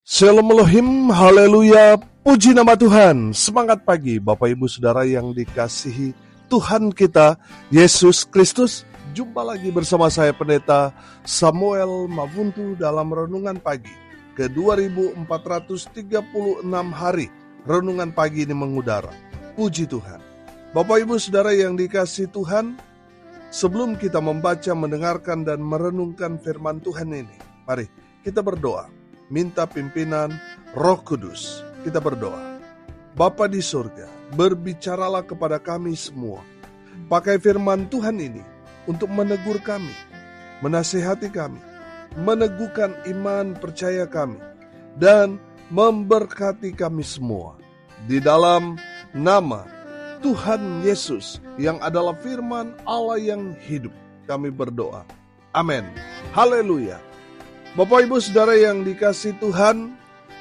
Shalom Elohim, haleluya, puji nama Tuhan. Semangat pagi Bapak Ibu Saudara yang dikasihi Tuhan kita, Yesus Kristus. Jumpa lagi bersama saya Pendeta Samuel Mavuntu dalam Renungan Pagi ke 2436 hari. Renungan pagi ini mengudara. Puji Tuhan. Bapak Ibu Saudara yang dikasihi Tuhan, sebelum kita membaca, mendengarkan, dan merenungkan firman Tuhan ini, mari kita berdoa. Minta pimpinan Roh Kudus. Kita berdoa. Bapa di surga, berbicaralah kepada kami semua. Pakai firman Tuhan ini untuk menegur kami, menasihati kami, meneguhkan iman percaya kami, dan memberkati kami semua. Di dalam nama Tuhan Yesus yang adalah firman Allah yang hidup, kami berdoa. Amin. Haleluya. Bapak Ibu Saudara yang dikasihi Tuhan,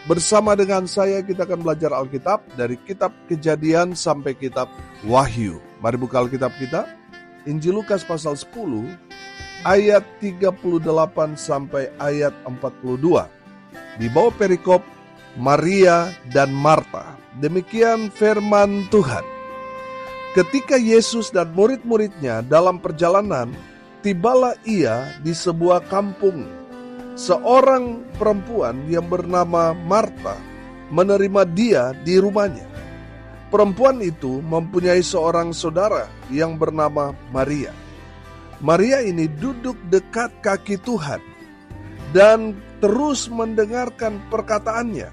bersama dengan saya kita akan belajar Alkitab dari kitab Kejadian sampai kitab Wahyu. Mari buka Alkitab kita, Injil Lukas pasal 10 ayat 38 sampai ayat 42. Di bawah perikop Maria dan Marta. Demikian firman Tuhan. Ketika Yesus dan murid-muridnya dalam perjalanan, tibalah ia di sebuah kampung. Seorang perempuan yang bernama Marta menerima dia di rumahnya. Perempuan itu mempunyai seorang saudara yang bernama Maria. Maria ini duduk dekat kaki Tuhan dan terus mendengarkan perkataannya.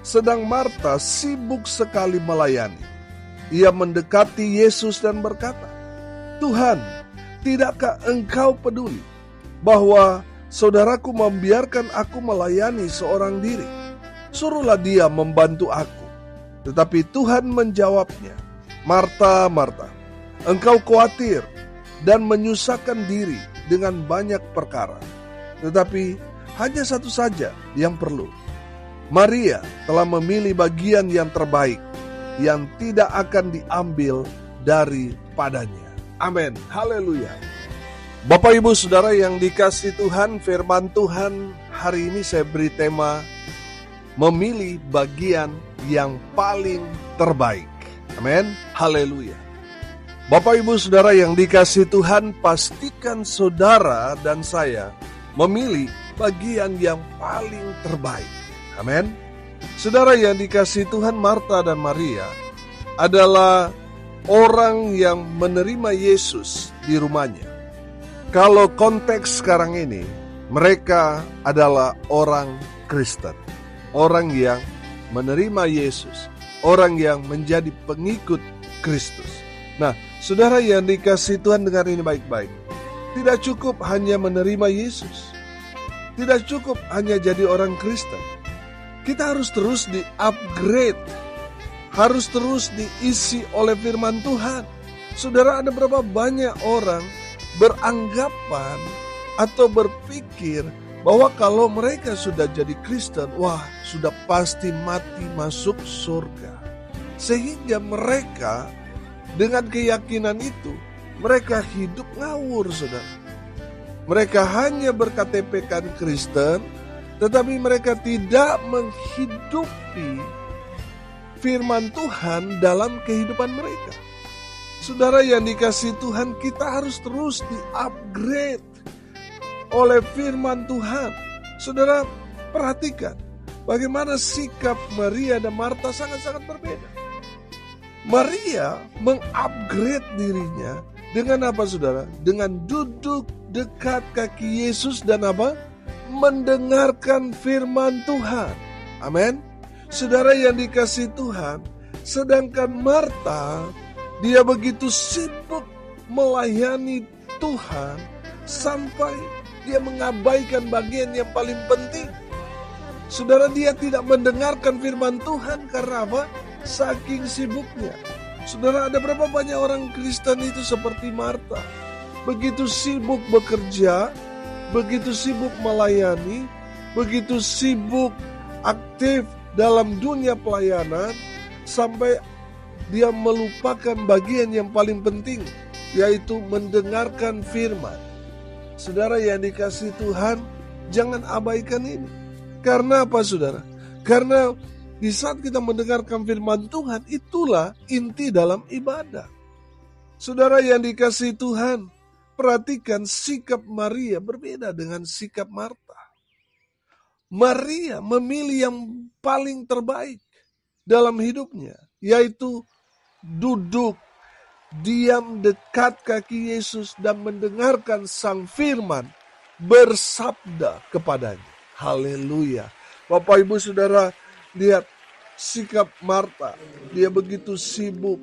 Sedang Marta sibuk sekali melayani. Ia mendekati Yesus dan berkata, "Tuhan, tidakkah engkau peduli bahwa saudaraku membiarkan aku melayani seorang diri? Suruhlah dia membantu aku." Tetapi Tuhan menjawabnya, "Marta, Marta, engkau khawatir dan menyusahkan diri dengan banyak perkara. Tetapi hanya satu saja yang perlu. Maria telah memilih bagian yang terbaik, yang tidak akan diambil daripadanya." Amin. Haleluya. Bapak Ibu Saudara yang dikasihi Tuhan, firman Tuhan hari ini saya beri tema memilih bagian yang paling terbaik. Amin. Haleluya. Bapak Ibu Saudara yang dikasihi Tuhan, pastikan saudara dan saya memilih bagian yang paling terbaik. Amin. Saudara yang dikasihi Tuhan, Marta dan Maria adalah orang yang menerima Yesus di rumahnya. Kalau konteks sekarang ini, mereka adalah orang Kristen, orang yang menerima Yesus, orang yang menjadi pengikut Kristus. Nah, saudara yang dikasihi Tuhan, dengar ini baik-baik. Tidak cukup hanya menerima Yesus, tidak cukup hanya jadi orang Kristen. Kita harus terus di-upgrade, harus terus diisi oleh firman Tuhan. Saudara, ada berapa banyak orang beranggapan atau berpikir bahwa kalau mereka sudah jadi Kristen, wah, sudah pasti mati masuk surga. Sehingga mereka dengan keyakinan itu, mereka hidup ngawur, saudara. Mereka hanya berKTP-kan Kristen, tetapi mereka tidak menghidupi firman Tuhan dalam kehidupan mereka. Saudara yang dikasihi Tuhan, kita harus terus di-upgrade oleh firman Tuhan. Saudara, perhatikan bagaimana sikap Maria dan Marta sangat-sangat berbeda. Maria meng-upgrade dirinya dengan apa, saudara? Dengan duduk dekat kaki Yesus dan apa? Mendengarkan firman Tuhan. Amin. Saudara yang dikasihi Tuhan, sedangkan Marta, dia begitu sibuk melayani Tuhan sampai dia mengabaikan bagian yang paling penting. Saudara, dia tidak mendengarkan firman Tuhan karena apa? Saking sibuknya. Saudara, ada berapa banyak orang Kristen itu seperti Marta. Begitu sibuk bekerja, begitu sibuk melayani, begitu sibuk aktif dalam dunia pelayanan, sampai dia melupakan bagian yang paling penting, yaitu mendengarkan firman. Saudara yang dikasihi Tuhan, jangan abaikan ini. Karena apa, saudara? Karena di saat kita mendengarkan firman Tuhan, itulah inti dalam ibadah. Saudara yang dikasihi Tuhan, perhatikan sikap Maria berbeda dengan sikap Marta. Maria memilih yang paling terbaik dalam hidupnya, yaitu duduk, diam dekat kaki Yesus dan mendengarkan sang firman bersabda kepadanya. Haleluya. Bapak Ibu Saudara, lihat sikap Marta. Dia begitu sibuk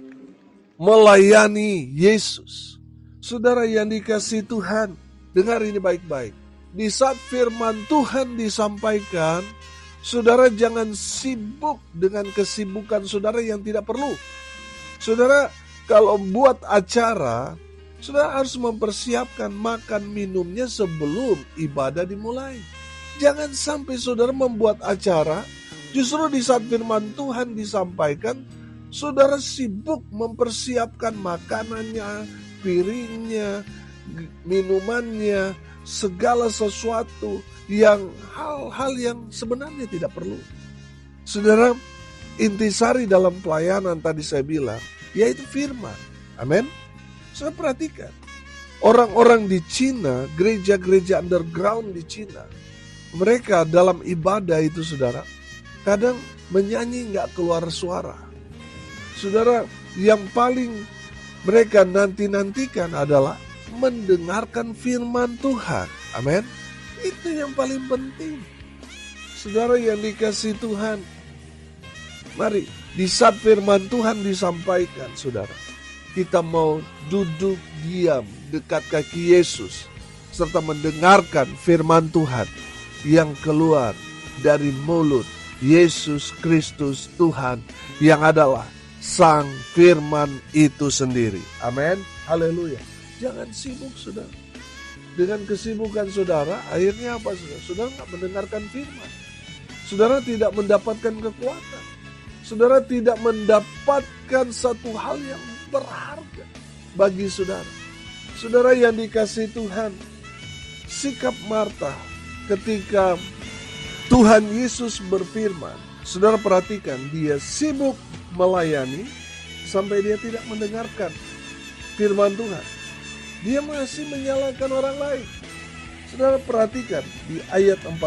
melayani Yesus. Saudara yang dikasihi Tuhan, dengar ini baik-baik. Di saat firman Tuhan disampaikan, saudara jangan sibuk dengan kesibukan saudara yang tidak perlu. Saudara, kalau buat acara, saudara harus mempersiapkan makan minumnya sebelum ibadah dimulai. Jangan sampai saudara membuat acara, justru di saat firman Tuhan disampaikan, saudara sibuk mempersiapkan makanannya, piringnya, minumannya, segala sesuatu yang hal-hal yang sebenarnya tidak perlu. Saudara, intisari dalam pelayanan tadi saya bilang, yaitu firman. Amin. Saya perhatikan, orang-orang di Cina, gereja-gereja underground di Cina, mereka dalam ibadah itu saudara, kadang menyanyi gak keluar suara. Saudara, yang paling mereka nanti-nantikan adalah mendengarkan firman Tuhan. Amin. Itu yang paling penting. Saudara yang dikasihi Tuhan, mari di saat firman Tuhan disampaikan, saudara, kita mau duduk diam dekat kaki Yesus serta mendengarkan firman Tuhan yang keluar dari mulut Yesus Kristus Tuhan yang adalah Sang Firman itu sendiri. Amin. Haleluya. Jangan sibuk, saudara. Dengan kesibukan saudara, akhirnya apa, saudara? Saudara tidak mendengarkan firman. Saudara tidak mendapatkan kekuatan. Saudara tidak mendapatkan satu hal yang berharga bagi saudara. Saudara yang dikasihi Tuhan, sikap Marta ketika Tuhan Yesus berfirman, saudara perhatikan, dia sibuk melayani sampai dia tidak mendengarkan firman Tuhan. Dia masih menyalahkan orang lain. Saudara perhatikan di ayat 40.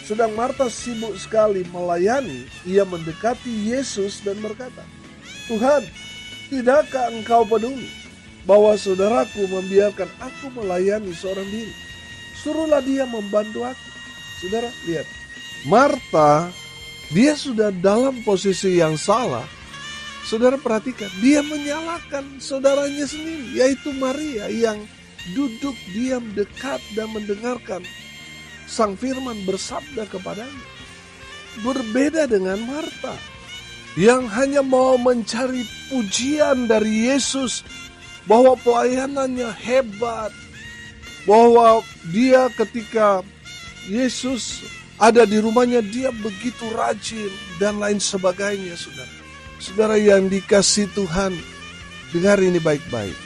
Sedang Marta sibuk sekali melayani, ia mendekati Yesus dan berkata, Tuhan, tidakkah engkau peduli bahwa saudaraku membiarkan aku melayani seorang diri? Suruhlah dia membantu aku. Saudara lihat, Marta, dia sudah dalam posisi yang salah. Saudara perhatikan, dia menyalahkan saudaranya sendiri, yaitu Maria yang duduk diam dekat dan mendengarkan Sang Firman bersabda kepadanya. Berbeda dengan Marta yang hanya mau mencari pujian dari Yesus bahwa pelayanannya hebat, bahwa dia ketika Yesus ada di rumahnya dia begitu rajin dan lain sebagainya, saudara. Saudara yang dikasihi Tuhan, dengar ini baik-baik.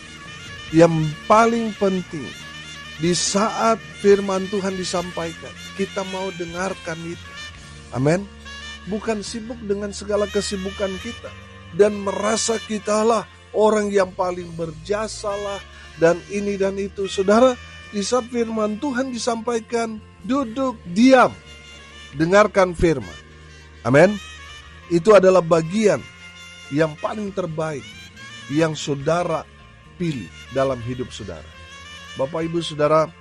Yang paling penting di saat firman Tuhan disampaikan, kita mau dengarkan itu. Amin. Bukan sibuk dengan segala kesibukan kita dan merasa kitalah orang yang paling berjasalah dan ini dan itu. Saudara, di saat firman Tuhan disampaikan, duduk diam, dengarkan firman. Amin. Itu adalah bagian yang paling terbaik yang saudara pilih dalam hidup saudara. Bapak Ibu Saudara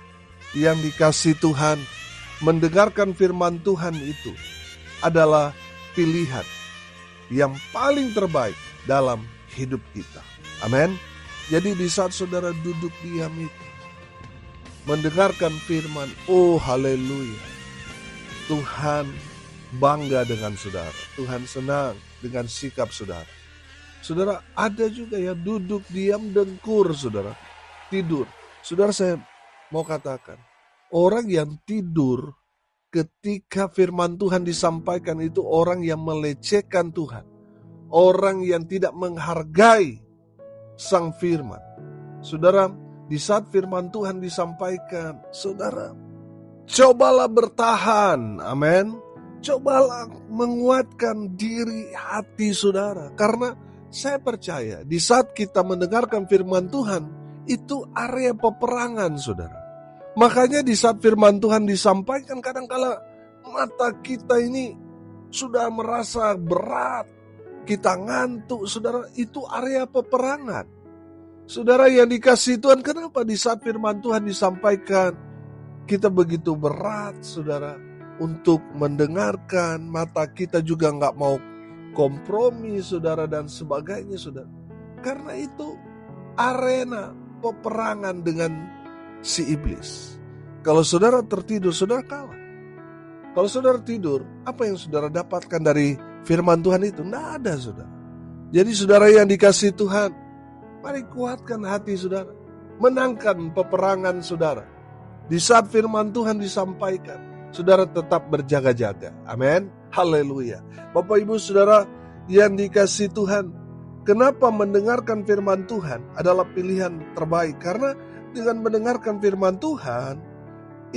yang dikasihi Tuhan, mendengarkan firman Tuhan itu adalah pilihan yang paling terbaik dalam hidup kita. Amin. Jadi di saat saudara duduk diam itu, mendengarkan firman, oh haleluya, Tuhan bangga dengan saudara. Tuhan senang dengan sikap saudara. Saudara, ada juga yang duduk diam dengkur, saudara, tidur. Saudara, saya mau katakan, orang yang tidur ketika firman Tuhan disampaikan itu orang yang melecehkan Tuhan. Orang yang tidak menghargai Sang Firman. Saudara, di saat firman Tuhan disampaikan, saudara, cobalah bertahan, amin. Cobalah menguatkan diri hati saudara. Karena saya percaya di saat kita mendengarkan firman Tuhan, itu area peperangan saudara. Makanya di saat firman Tuhan disampaikan, kadang-kala mata kita ini sudah merasa berat, kita ngantuk saudara, itu area peperangan. Saudara yang dikasihi Tuhan, kenapa di saat firman Tuhan disampaikan, kita begitu berat saudara untuk mendengarkan, mata kita juga gak mau kompromi saudara dan sebagainya saudara. Karena itu arena peperangan dengan si iblis. Kalau saudara tertidur, saudara kalah. Kalau saudara tidur, apa yang saudara dapatkan dari firman Tuhan itu? Tidak ada saudara. Jadi saudara yang dikasihi Tuhan, mari kuatkan hati saudara. Menangkan peperangan saudara. Di saat firman Tuhan disampaikan, saudara tetap berjaga-jaga. Amin. Haleluya. Bapak ibu saudara yang dikasihi Tuhan, kenapa mendengarkan firman Tuhan adalah pilihan terbaik? Karena dengan mendengarkan firman Tuhan,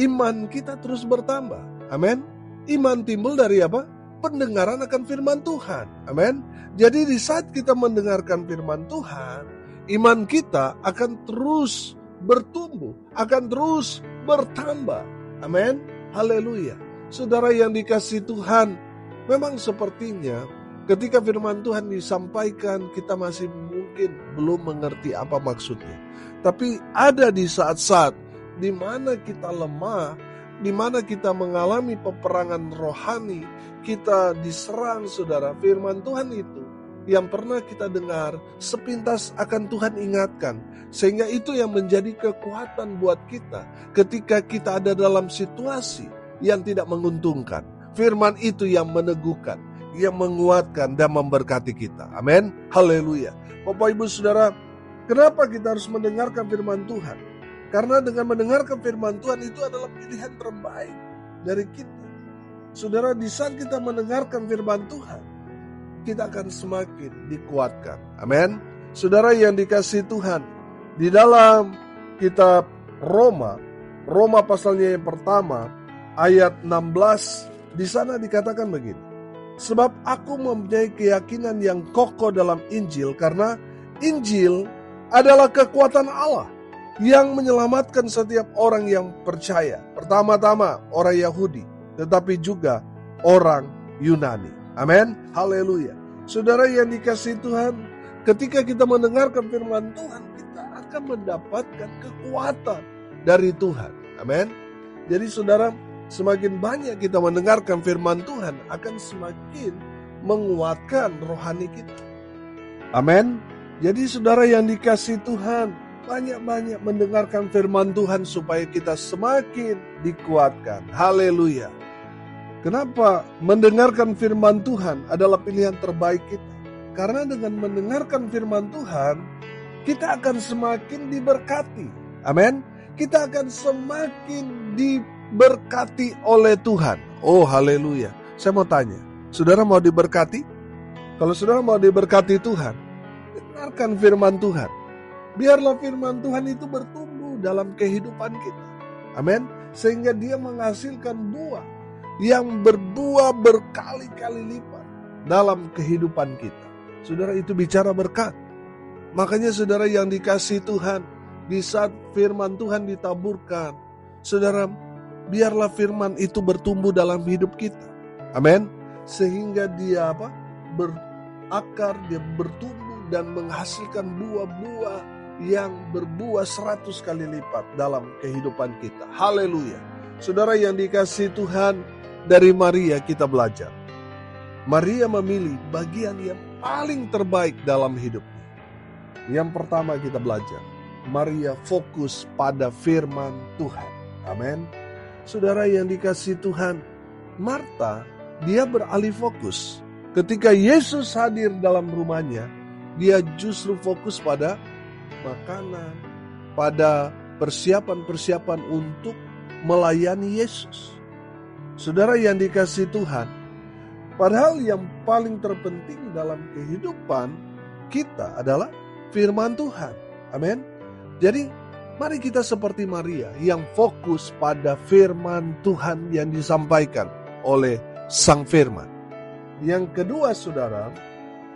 iman kita terus bertambah. Amin. Iman timbul dari apa? Pendengaran akan firman Tuhan. Amin. Jadi di saat kita mendengarkan firman Tuhan, iman kita akan terus bertumbuh, akan terus bertambah. Amin. Haleluya. Saudara yang dikasihi Tuhan, memang sepertinya ketika firman Tuhan disampaikan, kita masih mungkin belum mengerti apa maksudnya. Tapi ada di saat-saat di mana kita lemah, di mana kita mengalami peperangan rohani, kita diserang saudara, firman Tuhan itu yang pernah kita dengar, sepintas akan Tuhan ingatkan. Sehingga itu yang menjadi kekuatan buat kita ketika kita ada dalam situasi yang tidak menguntungkan. Firman itu yang meneguhkan, yang menguatkan dan memberkati kita. Amin. Haleluya. Bapak ibu saudara, kenapa kita harus mendengarkan firman Tuhan? Karena dengan mendengarkan firman Tuhan itu adalah pilihan terbaik dari kita. Saudara, di saat kita mendengarkan firman Tuhan, kita akan semakin dikuatkan. Amin. Saudara yang dikasihi Tuhan, di dalam kitab Roma pasalnya yang pertama, ayat 16, di sana dikatakan begini. Sebab aku mempunyai keyakinan yang kokoh dalam Injil, karena Injil adalah kekuatan Allah yang menyelamatkan setiap orang yang percaya. Pertama-tama orang Yahudi, tetapi juga orang Yunani. Amin. Haleluya. Saudara yang dikasihi Tuhan, ketika kita mendengarkan firman Tuhan, kita akan mendapatkan kekuatan dari Tuhan. Amin. Jadi saudara, semakin banyak kita mendengarkan firman Tuhan, akan semakin menguatkan rohani kita. Amin. Jadi saudara yang dikasihi Tuhan, banyak-banyak mendengarkan firman Tuhan supaya kita semakin dikuatkan. Haleluya. Kenapa mendengarkan firman Tuhan adalah pilihan terbaik kita? Karena dengan mendengarkan firman Tuhan, kita akan semakin diberkati. Amin. Kita akan semakin diberkati oleh Tuhan. Oh haleluya. Saya mau tanya, saudara mau diberkati? Kalau saudara mau diberkati Tuhan, dengarkan firman Tuhan. Biarlah firman Tuhan itu bertumbuh dalam kehidupan kita. Amin. Sehingga dia menghasilkan buah yang berbuah berkali-kali lipat dalam kehidupan kita. Saudara, itu bicara berkat. Makanya saudara yang dikasihi Tuhan, di saat firman Tuhan ditaburkan, saudara, biarlah firman itu bertumbuh dalam hidup kita. Amin. Sehingga dia berakar, dia bertumbuh dan menghasilkan buah-buah yang berbuah 100 kali lipat dalam kehidupan kita. Haleluya. Saudara yang dikasihi Tuhan, dari Maria kita belajar. Maria memilih bagian yang paling terbaik dalam hidupnya. Yang pertama kita belajar, Maria fokus pada firman Tuhan. Amin. Saudara yang dikasihi Tuhan, Marta, dia beralih fokus. Ketika Yesus hadir dalam rumahnya, dia justru fokus pada makanan, pada persiapan-persiapan untuk melayani Yesus. Saudara yang dikasihi Tuhan, padahal yang paling terpenting dalam kehidupan kita adalah firman Tuhan. Amin. Jadi mari kita seperti Maria yang fokus pada firman Tuhan yang disampaikan oleh Sang Firman. Yang kedua, saudara,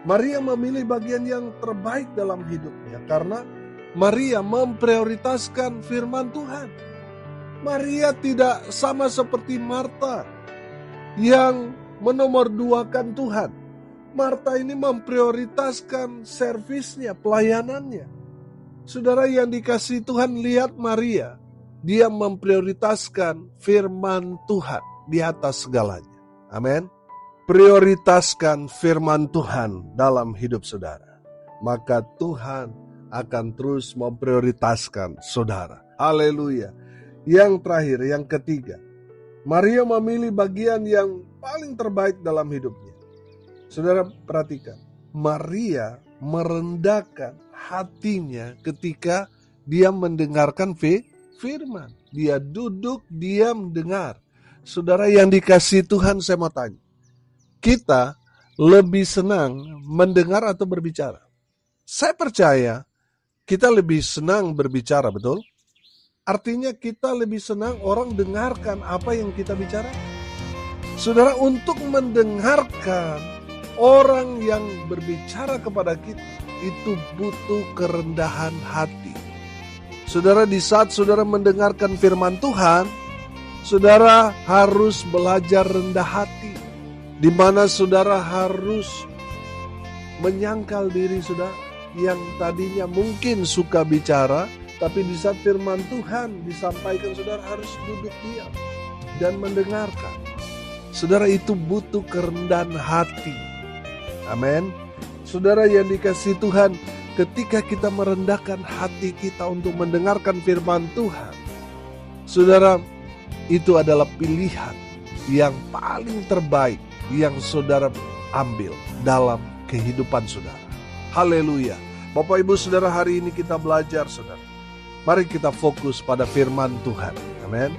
Maria memilih bagian yang terbaik dalam hidupnya karena Maria memprioritaskan firman Tuhan. Maria tidak sama seperti Marta yang menomorduakan Tuhan. Marta ini memprioritaskan servisnya, pelayanannya. Saudara yang dikasihi Tuhan, lihat Maria. Dia memprioritaskan firman Tuhan di atas segalanya. Amin. Prioritaskan firman Tuhan dalam hidup saudara. Maka Tuhan akan terus memprioritaskan saudara. Haleluya. Yang terakhir, yang ketiga. Maria memilih bagian yang paling terbaik dalam hidupnya. Saudara perhatikan. Maria merendahkan hatinya ketika dia mendengarkan firman. Dia duduk, dia mendengar. Saudara yang dikasihi Tuhan, saya mau tanya. Kita lebih senang mendengar atau berbicara? Saya percaya kita lebih senang berbicara, betul? Artinya kita lebih senang orang dengarkan apa yang kita bicara. Saudara, untuk mendengarkan orang yang berbicara kepada kita, itu butuh kerendahan hati. Saudara, di saat saudara mendengarkan firman Tuhan, saudara harus belajar rendah hati. Di mana saudara harus menyangkal diri saudara yang tadinya mungkin suka bicara, tapi di saat firman Tuhan disampaikan, saudara harus duduk diam dan mendengarkan. Saudara, itu butuh kerendahan hati. Amin. Saudara yang dikasihi Tuhan, ketika kita merendahkan hati kita untuk mendengarkan firman Tuhan, saudara, itu adalah pilihan yang paling terbaik yang saudara ambil dalam kehidupan saudara. Haleluya. Bapak Ibu Saudara, hari ini kita belajar saudara. Mari kita fokus pada firman Tuhan. Amin.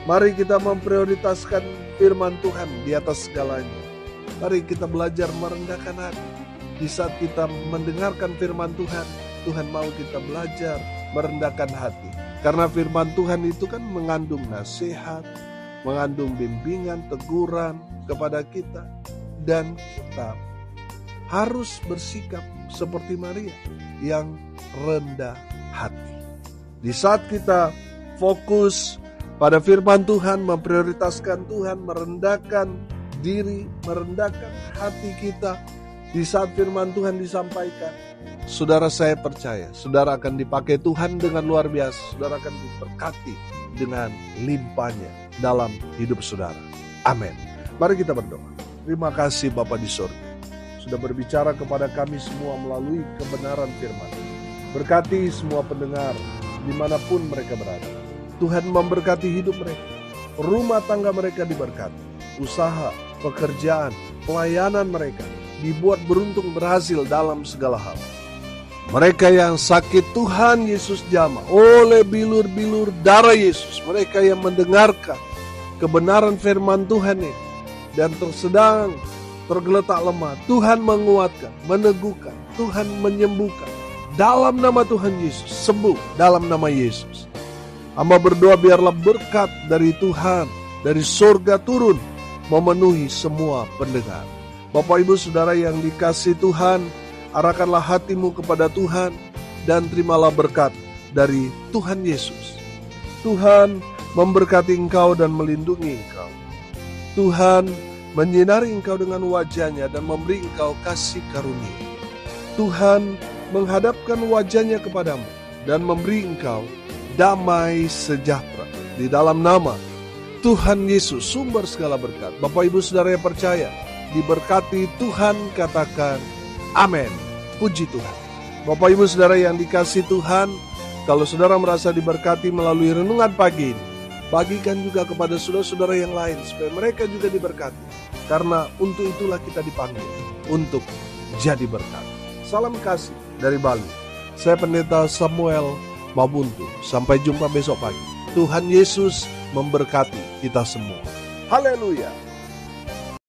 Mari kita memprioritaskan firman Tuhan di atas segalanya. Mari kita belajar merendahkan hati. Di saat kita mendengarkan firman Tuhan, Tuhan mau kita belajar merendahkan hati. Karena firman Tuhan itu kan mengandung nasihat, mengandung bimbingan, teguran kepada kita. Dan kita harus bersikap seperti Maria yang rendah hati. Di saat kita fokus pada firman Tuhan, memprioritaskan Tuhan, merendahkan diri, merendahkan hati kita. Di saat firman Tuhan disampaikan, saudara, saya percaya saudara akan dipakai Tuhan dengan luar biasa. Saudara akan diberkati dengan limpahnya dalam hidup saudara. Amin. Mari kita berdoa. Terima kasih Bapa di surga, sudah berbicara kepada kami semua melalui kebenaran firman. Berkati semua pendengar dimanapun mereka berada. Tuhan memberkati hidup mereka, rumah tangga mereka diberkati, usaha, pekerjaan, pelayanan mereka dibuat beruntung berhasil dalam segala hal. Mereka yang sakit, Tuhan Yesus jamah oleh bilur-bilur darah Yesus. Mereka yang mendengarkan kebenaran firman Tuhan ini dan sedang tergeletak lemah, Tuhan menguatkan, meneguhkan, Tuhan menyembuhkan. Dalam nama Tuhan Yesus, sembuh dalam nama Yesus. Hamba berdoa biarlah berkat dari Tuhan, dari surga turun, memenuhi semua pendengar. Bapak Ibu Saudara yang dikasihi Tuhan, arahkanlah hatimu kepada Tuhan dan terimalah berkat dari Tuhan Yesus. Tuhan memberkati engkau dan melindungi engkau. Tuhan menyinari engkau dengan wajah-Nya dan memberi engkau kasih karunia. Tuhan menghadapkan wajah-Nya kepadamu dan memberi engkau damai sejahtera. Di dalam nama Tuhan Yesus, sumber segala berkat. Bapak Ibu Saudara yang percaya, diberkati Tuhan, katakan amin. Puji Tuhan. Bapak Ibu Saudara yang dikasihi Tuhan, kalau saudara merasa diberkati melalui renungan pagi ini, bagikan juga kepada saudara-saudara yang lain supaya mereka juga diberkati. Karena untuk itulah kita dipanggil, untuk jadi berkat. Salam kasih dari Bali. Saya Pendeta Samuel Mabuntu. Sampai jumpa besok pagi. Tuhan Yesus memberkati kita semua. Haleluya.